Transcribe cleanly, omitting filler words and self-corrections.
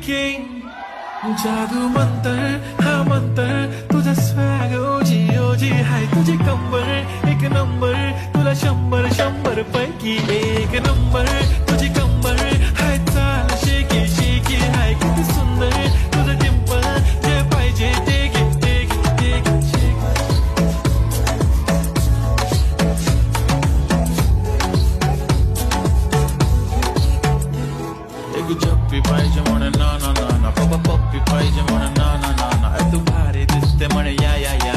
king जादू मंतर हा मंतर तुझा स्वॅग ओजी ओजी हाय तुझी कंबर एक नंबर तुला 100 पैकी एक नंबर तुझी कंबर हाय चाल शेकी शेकी हाय किती सुंदर तुझं डिंपल जे पाहिजे ते घे ते घे ते घे शेक एक जप्पी पाहिजे म्हणे ना ना ना ना पप्पा पप्पी पाहिजे म्हणे ना ना ना ना तू भारी दिसते म्हणे या या या